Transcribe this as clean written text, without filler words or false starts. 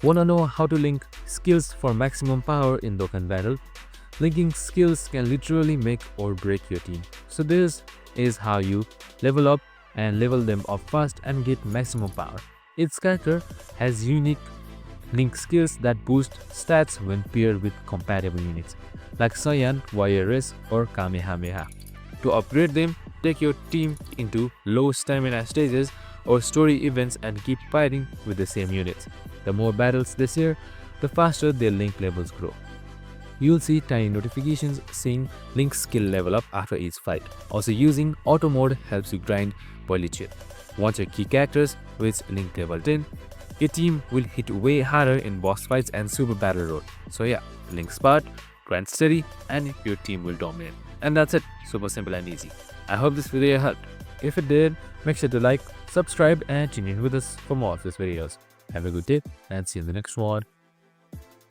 Wanna know how to link skills for maximum power in Dokkan Battle? Linking skills can literally make or break your team. So this is how you level up and level them up fast and get maximum power. Each character has unique link skills that boost stats when paired with compatible units, like Saiyan, Warrior Race, or Kamehameha. To upgrade them, take your team into low stamina stages or story events and keep fighting with the same units. The more battles they share, the faster their link levels grow. You'll see tiny notifications saying link skill level up after each fight. Also, using auto mode helps you grind Polychit. Once your key characters reach link level 10, your team will hit way harder in boss fights and super battle road. So yeah, link smart, grind steady, and your team will dominate. And that's it, super simple and easy. I hope this video helped. If it did, make sure to like, subscribe, and tune in with us for more of these videos. Have a good day and see you in the next one.